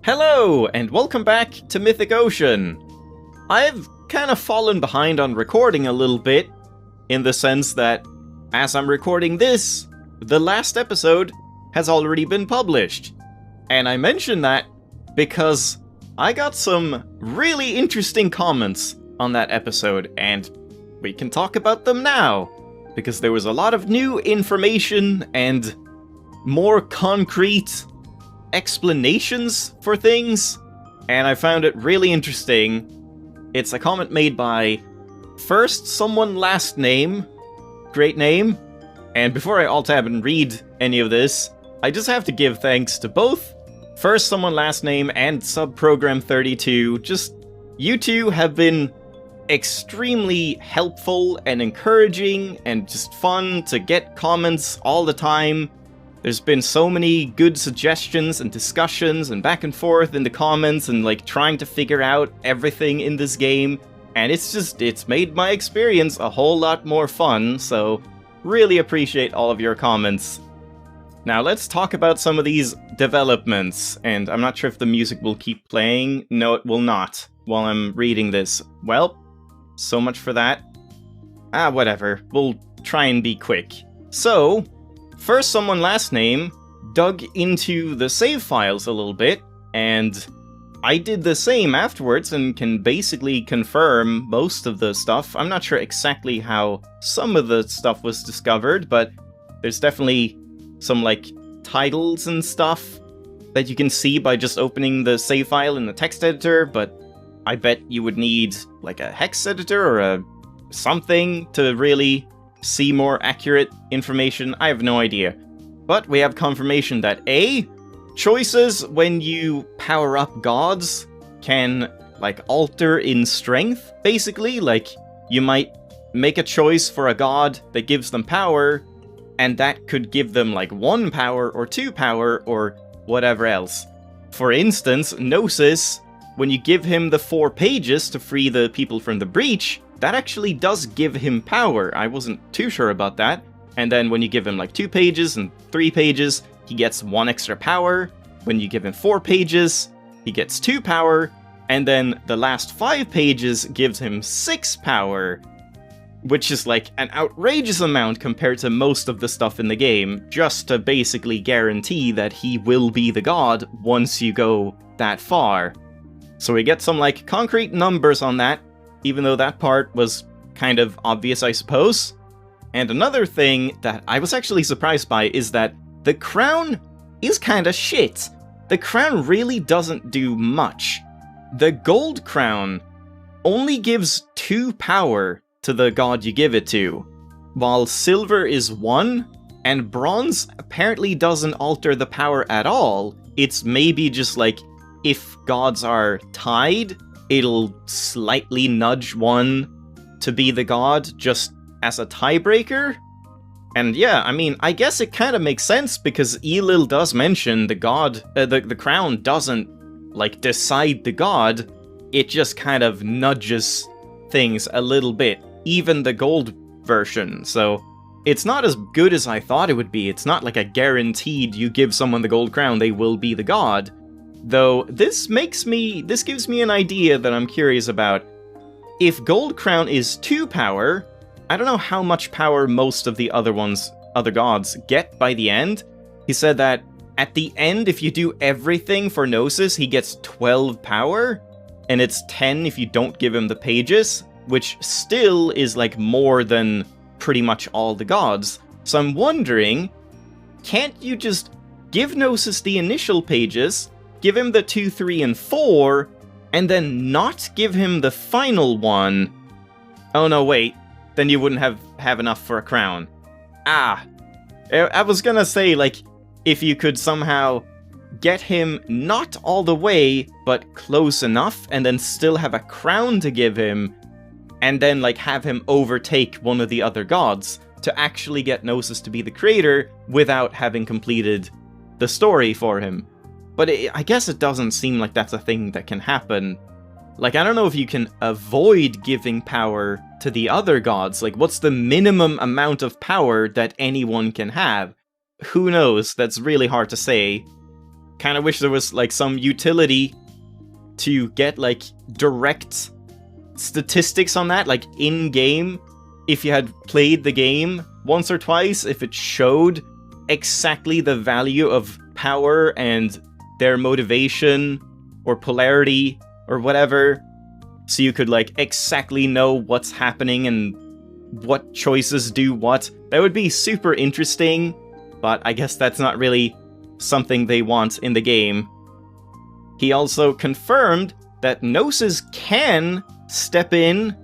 Hello, and welcome back to Mythic Ocean. I've kind of fallen behind on recording a little bit, in the sense that, as I'm recording this, the last episode has already been published. And I mention that because I got some really interesting comments on that episode, and we can talk about them now, because there was a lot of new information and more concrete explanations for things, and I found it really interesting. It's a comment made by First Someone Last Name, great name, and before I alt-tab and read any of this, I just have to give thanks to both First Someone Last Name and Subprogram 32. Just, you two have been extremely helpful and encouraging and just fun to get comments all the time. There's been so many good suggestions and discussions and back and forth in the comments and like trying to figure out everything in this game, and it's made my experience a whole lot more fun, so really appreciate all of your comments. Now let's talk about some of these developments, and I'm not sure if the music will keep playing. No, it will not while I'm reading this. Well, so much for that. Whatever. We'll try and be quick. So, First Someone Last Name dug into the save files a little bit, and I did the same afterwards and can basically confirm most of the stuff. I'm not sure exactly how some of the stuff was discovered, but there's definitely some, like, titles and stuff that you can see by just opening the save file in the text editor, but I bet you would need, like, a hex editor or a something to really see more accurate information. I have no idea. But we have confirmation that A, choices when you power up gods can, like, alter in strength, basically. Like, you might make a choice for a god that gives them power, and that could give them, like, 1 power or 2 power or whatever else. For instance, Gnosis, when you give him the 4 pages to free the people from the breach, that actually does give him power. I wasn't too sure about that. And then when you give him like 2 pages and 3 pages, he gets 1 extra power. When you give him 4 pages, he gets 2 power. And then the last 5 pages gives him 6 power, which is like an outrageous amount compared to most of the stuff in the game, just to basically guarantee that he will be the god once you go that far. So we get some like concrete numbers on that, even though that part was kind of obvious, I suppose. And another thing that I was actually surprised by is that the crown is kinda shit. The crown really doesn't do much. The gold crown only gives 2 power to the god you give it to, while silver is 1, and bronze apparently doesn't alter the power at all. It's maybe just like, if gods are tied, it'll slightly nudge one to be the god, just as a tiebreaker. And yeah, I mean, I guess it kind of makes sense, because Elil does mention the god, the crown doesn't, like, decide the god, it just kind of nudges things a little bit, even the gold version, so it's not as good as I thought it would be. It's not like a guaranteed you give someone the gold crown, they will be the god. Though, this gives me an idea that I'm curious about. If Gold Crown is 2 power, I don't know how much power most of the other gods get by the end. He said that at the end, if you do everything for Gnosis, he gets 12 power, and it's 10 if you don't give him the pages, which still is like more than pretty much all the gods. So I'm wondering, can't you just give Gnosis the initial pages, give him the 2, 3, and 4, and then not give him the final one? Oh no, wait. Then you wouldn't have enough for a crown. I was gonna say, like, if you could somehow get him not all the way, but close enough, and then still have a crown to give him, and then, like, have him overtake one of the other gods to actually get Gnosis to be the creator without having completed the story for him. But I guess it doesn't seem like that's a thing that can happen. Like, I don't know if you can avoid giving power to the other gods. Like, what's the minimum amount of power that anyone can have? Who knows? That's really hard to say. kind of wish there was like some utility to get like direct statistics on that, like in-game. If you had played the game once or twice, if it showed exactly the value of power and their motivation or polarity or whatever, so you could like exactly know what's happening and what choices do what, that would be super interesting, but I guess that's not really something they want in the game. He also confirmed that Gnosis can step in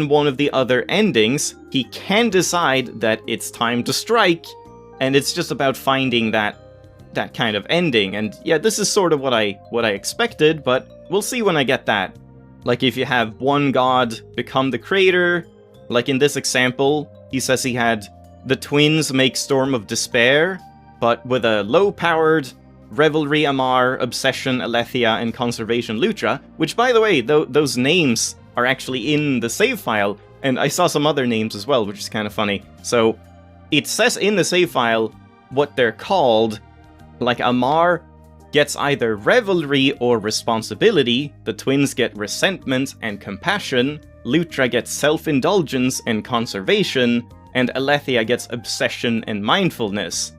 one of the other endings. He can decide that it's time to strike, and it's just about finding that kind of ending. And yeah, this is sort of what I expected, but we'll see when I get that. Like if you have one god become the creator, like in this example, he says he had the twins make Storm of Despair, but with a low-powered Revelry Amar, Obsession Alethea, and Conservation Lutra, which by the way, those names are actually in the save file, and I saw some other names as well, which is kind of funny. So it says in the save file what they're called. Like Amar gets either Revelry or Responsibility, the twins get Resentment and Compassion, Lutra gets Self-Indulgence and Conservation, and Alethea gets Obsession and Mindfulness.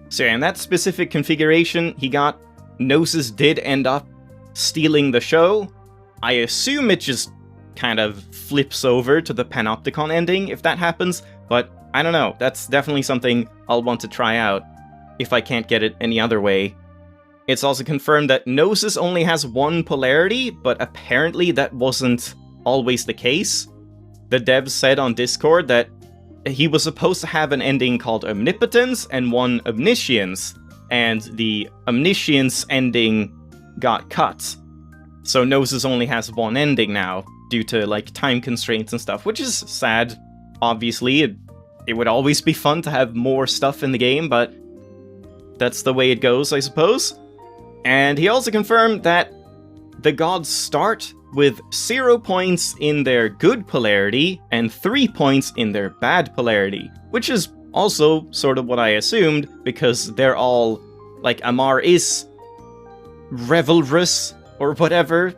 So in that specific configuration he got, Gnosis did end up stealing the show. I assume it just kind of flips over to the Panopticon ending if that happens, but I don't know, that's definitely something I'll want to try out if I can't get it any other way. It's also confirmed that Gnosis only has one polarity, but apparently that wasn't always the case. The devs said on Discord that he was supposed to have an ending called Omnipotence and one Omniscience, and the Omniscience ending got cut. So Gnosis only has one ending now, due to like time constraints and stuff, which is sad. Obviously, it would always be fun to have more stuff in the game, but that's the way it goes, I suppose. And he also confirmed that the gods start with 0 points in their good polarity and 3 points in their bad polarity, which is also sort of what I assumed, because they're all, like, Amar is revelrous or whatever.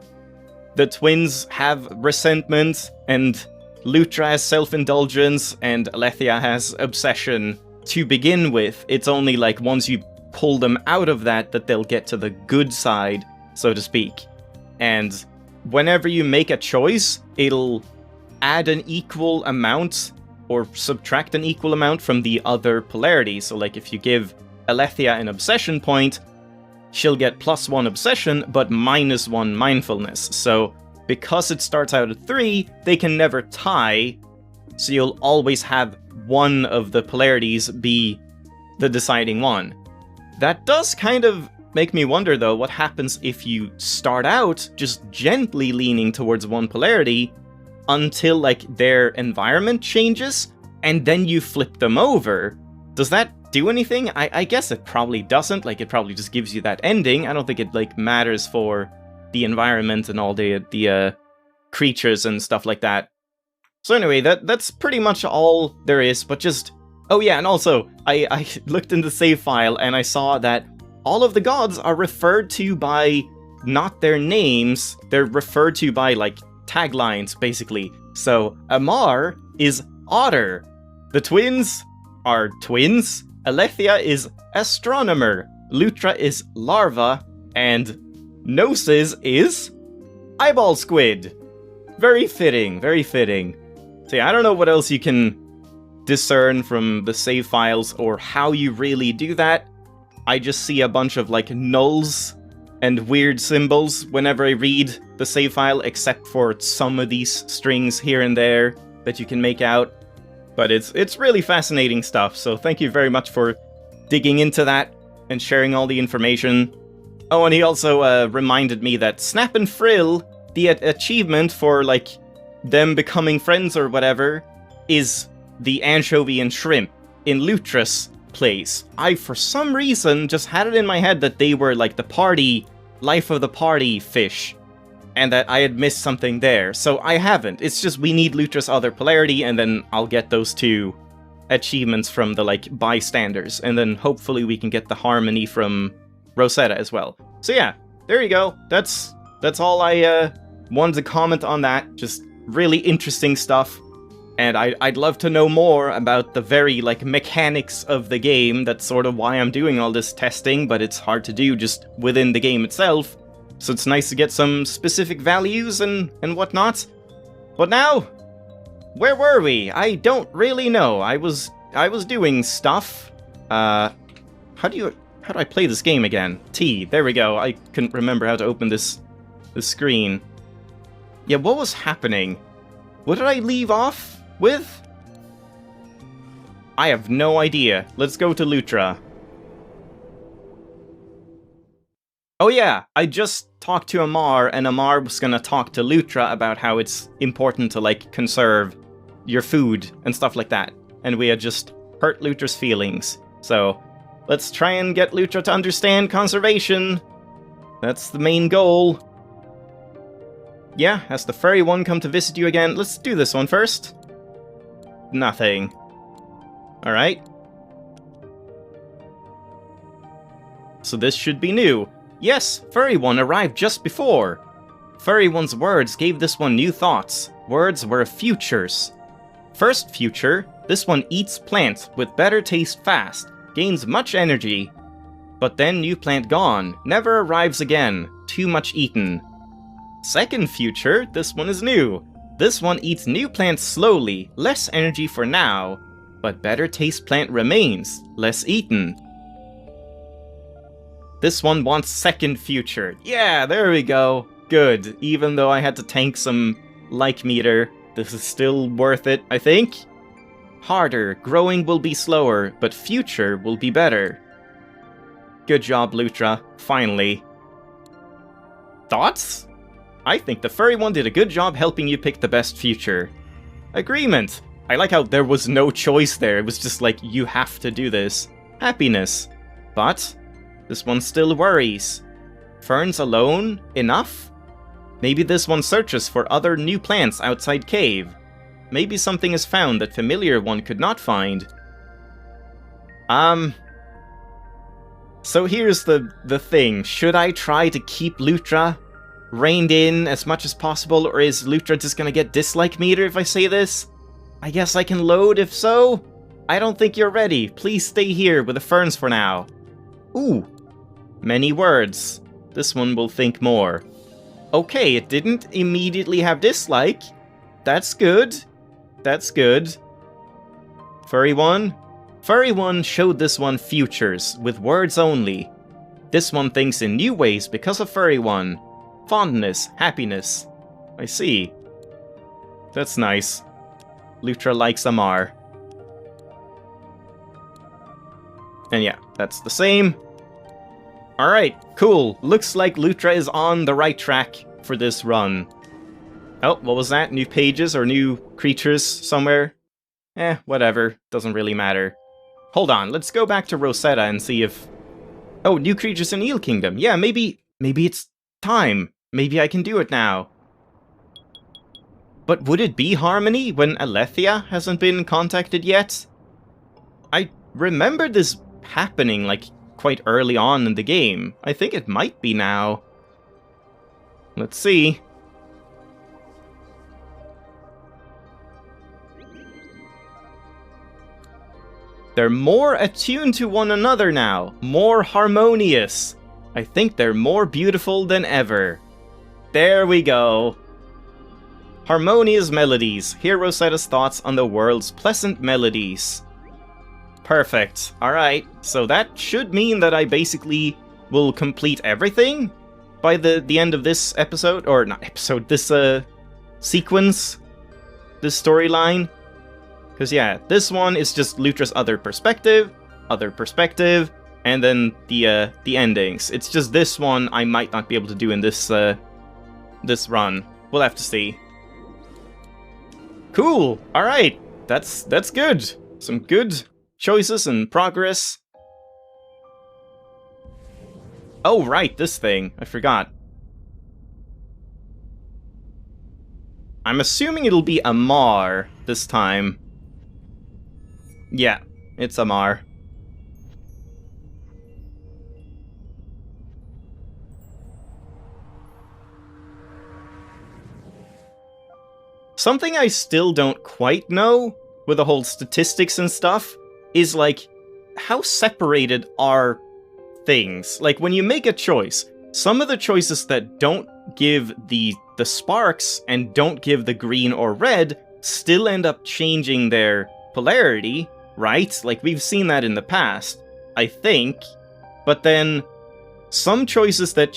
The twins have resentment, and Lutra has self-indulgence, and Alethea has obsession to begin with. It's only like once you pull them out of that they'll get to the good side, so to speak. And whenever you make a choice, it'll add an equal amount or subtract an equal amount from the other polarity. So like if you give Alethea an obsession point, she'll get +1 obsession but -1 mindfulness. So because it starts out at 3, they can never tie, so you'll always have one of the polarities be the deciding one. That does kind of make me wonder, though, what happens if you start out just gently leaning towards one polarity until, like, their environment changes, and then you flip them over. Does that do anything? I guess it probably doesn't. Like, it probably just gives you that ending. I don't think it, like, matters for the environment and all the creatures and stuff like that. So anyway, that's pretty much all there is, but just... Oh yeah, and also, I looked in the save file and I saw that all of the gods are referred to by not their names, they're referred to by, like, taglines, basically. So, Amar is Otter, the twins are Twins, Alethea is Astronomer, Lutra is Larva, and Gnosis is Eyeball Squid. Very fitting, very fitting. So yeah, I don't know what else you can discern from the save files or how you really do that. I just see a bunch of, like, nulls and weird symbols whenever I read the save file, except for some of these strings here and there that you can make out. But it's really fascinating stuff, so thank you very much for digging into that and sharing all the information. Oh, and he also reminded me that Snap and Frill, the achievement for, like, them becoming friends or whatever, is the anchovy and shrimp in Lutra's place. I, for some reason, just had it in my head that they were, like, the party, life of the party fish, and that I had missed something there. So I haven't. It's just we need Lutra's other polarity, and then I'll get those 2 achievements from the, like, bystanders, and then hopefully we can get the harmony from Rosetta as well. So yeah, there you go. That's all I wanted to comment on that. Just really interesting stuff. And I'd love to know more about the very, like, mechanics of the game. That's sort of why I'm doing all this testing, but it's hard to do just within the game itself. So it's nice to get some specific values and whatnot. But now, where were we? I don't really know. I was doing stuff. How do I play this game again? T, there we go. I couldn't remember how to open the screen. Yeah, what was happening? What did I leave off with? I have no idea. Let's go to Lutra. Oh yeah, I just talked to Amar, and Amar was gonna talk to Lutra about how it's important to, like, conserve your food and stuff like that. And we had just hurt Lutra's feelings. So, let's try and get Lutra to understand conservation. That's the main goal. Yeah, has the furry one come to visit you again? Let's do this one first. Nothing. Alright. So this should be new. Yes, Furry One arrived just before. Furry One's words gave this one new thoughts. Words were futures. First future, this one eats plant with better taste fast, gains much energy. But then new plant gone, never arrives again, too much eaten. Second future, this one is new. This one eats new plants slowly, less energy for now, but better taste plant remains, less eaten. This one wants second future. Yeah, there we go. Good. Even though I had to tank some like meter, this is still worth it, I think. Harder, growing will be slower, but future will be better. Good job, Lutra. Finally. Thoughts? I think the furry one did a good job helping you pick the best future. Agreement. I like how there was no choice there. It was just like, you have to do this. Happiness. But this one still worries. Ferns alone? Enough? Maybe this one searches for other new plants outside cave. Maybe something is found that familiar one could not find. So here's the thing. Should I try to keep Lutra reined in as much as possible, or is Lutra just gonna get dislike meter if I say this? I guess I can load if so? I don't think you're ready. Please stay here with the ferns for now. Ooh. Many words. This one will think more. Okay, it didn't immediately have dislike. That's good. That's good. Furry one? Furry one showed this one futures, with words only. This one thinks in new ways because of Furry one. Fondness, happiness. I see. That's nice. Lutra likes Amar. And yeah, that's the same. Alright, cool. Looks like Lutra is on the right track for this run. Oh, what was that? New pages or new creatures somewhere? Whatever. Doesn't really matter. Hold on, let's go back to Rosetta and see if... Oh, new creatures in Eel Kingdom. Yeah, maybe it's time. Maybe I can do it now. But would it be Harmony when Alethea hasn't been contacted yet? I remember this happening, like, quite early on in the game. I think it might be now. Let's see. They're more attuned to one another now, more harmonious. I think they're more beautiful than ever. There we go. Harmonious melodies. Hear Rosetta's thoughts on the world's pleasant melodies. Perfect. Alright, so that should mean that I basically will complete everything by the end of this episode, or not episode, this sequence, this storyline. Because yeah, this one is just Lutra's other perspective, and then the endings. It's just this one I might not be able to do in this this run. We'll have to see. Cool. All right. That's good. Some good choices and progress. Oh, right, this thing. I forgot. I'm assuming it'll be Amar this time. Yeah, it's Amar. something I still don't quite know with the whole statistics and stuff is, like, how separated are things? Like, when you make a choice, some of the choices that don't give the sparks and don't give the green or red still end up changing their polarity, right? Like, we've seen that in the past, I think. But then, some choices that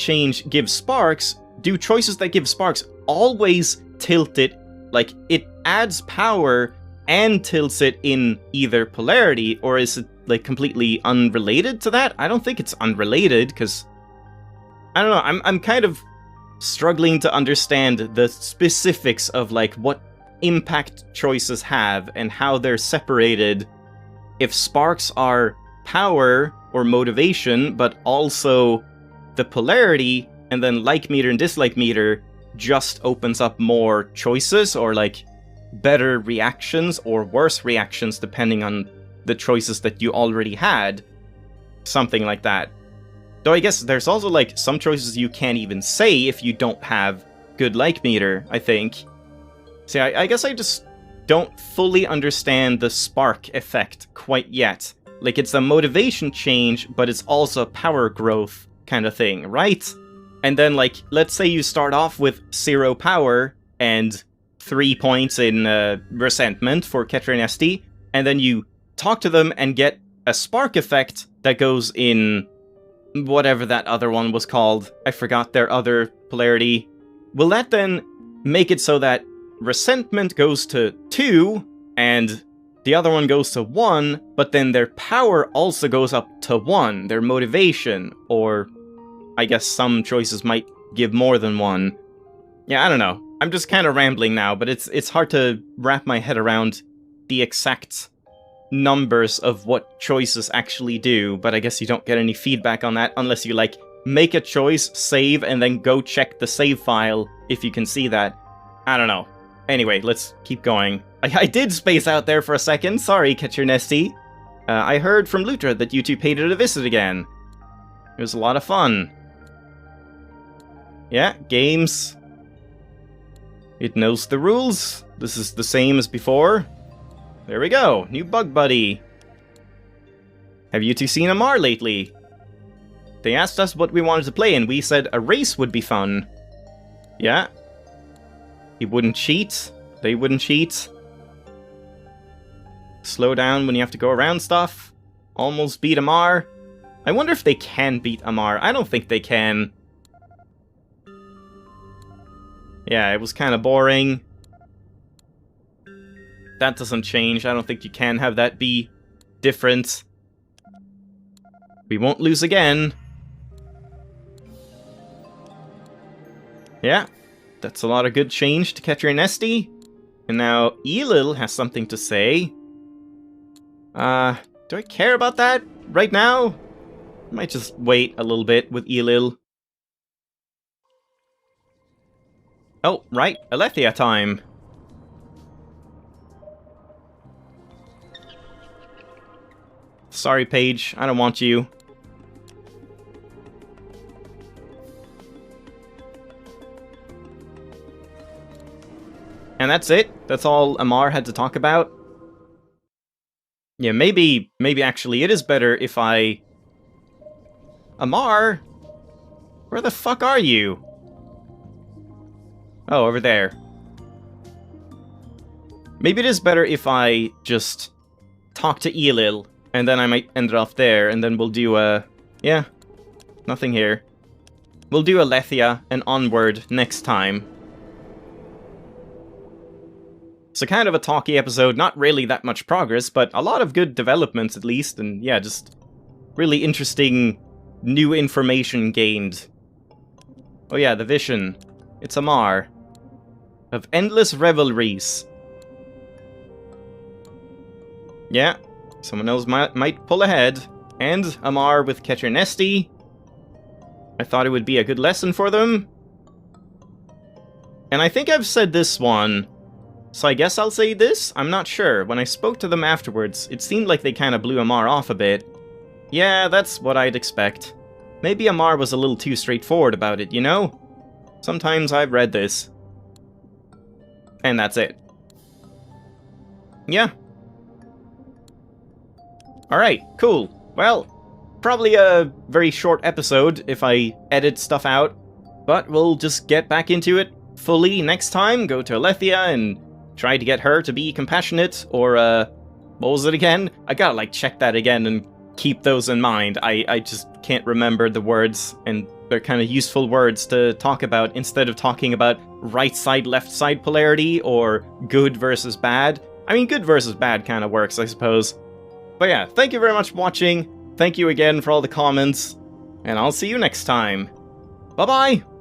give sparks, do choices that give sparks always tilt it, like, it adds power and tilts it in either polarity, or is it, like, completely unrelated to that? I don't think it's unrelated, because, I don't know, I'm kind of struggling to understand the specifics of, like, what impact choices have and how they're separated. If sparks are power or motivation, but also the polarity, and then like meter and dislike meter just opens up more choices, or, like, better reactions or worse reactions depending on the choices that you already had. Something like that. Though I guess there's also, like, some choices you can't even say if you don't have good like meter, I think. See, I guess I just don't fully understand the spark effect quite yet. Like, it's a motivation change, but it's also a power growth kind of thing, right? And then, like, let's say you start off with 0 power and 3 points in resentment for Ketra and SD, and then you talk to them and get a spark effect that goes in whatever that other one was called. I forgot their other polarity. Will that then make it so that resentment goes to 2, and the other one goes to 1, but then their power also goes up to 1, their motivation, or I guess some choices might give more than 1. Yeah, I don't know. I'm just kind of rambling now, but it's hard to wrap my head around the exact numbers of what choices actually do, but I guess you don't get any feedback on that unless you, like, make a choice, save, and then go check the save file if you can see that. I don't know. Anyway, let's keep going. I did space out there for a second. Sorry, Catcher Nesty. I heard from Lutra that you two paid it a visit again. It was a lot of fun. Yeah, games. It knows the rules. This is the same as before. There we go. New bug buddy. Have you two seen Amar lately? They asked us what we wanted to play, and we said a race would be fun. Yeah. He wouldn't cheat. They wouldn't cheat. Slow down when you have to go around stuff. Almost beat Amar. I wonder if they can beat Amar. I don't think they can. Yeah, it was kind of boring. That doesn't change. I don't think you can have that be different. We won't lose again. Yeah, that's a lot of good change to Ketcher and Nesty. And now Elil has something to say. Do I care about that right now? I might just wait a little bit with Elil. Oh, right, Alethea time. Sorry, Paige, I don't want you. And that's it? That's all Amar had to talk about? Yeah, maybe actually it is better if I... Amar? Where the fuck are you? Oh, over there. Maybe it is better if I just talk to Elil, and then I might end it off there, and then we'll do a... Yeah, nothing here. We'll do Alethea and Onward next time. So kind of a talky episode, not really that much progress, but a lot of good developments at least, and yeah, just really interesting new information gained. Oh yeah, the vision. It's Amar. Of endless revelries. Yeah, someone else might pull ahead. And Amar with Ketcher Nesty. I thought it would be a good lesson for them. And I think I've said this one, so I guess I'll say this? I'm not sure. When I spoke to them afterwards, it seemed like they kind of blew Amar off a bit. Yeah, that's what I'd expect. Maybe Amar was a little too straightforward about it, you know? Sometimes I've read this. And that's it. Yeah. Alright, cool. Well, probably a very short episode if I edit stuff out, but we'll just get back into it fully next time, go to Alethea and try to get her to be compassionate, or, what was it again? I gotta, like, check that again and keep those in mind. I just can't remember the words, and they're kind of useful words to talk about instead of talking about right side, left side polarity, or good versus bad. I mean, good versus bad kind of works, I suppose. But yeah, thank you very much for watching. Thank you again for all the comments, and I'll see you next time. Bye-bye!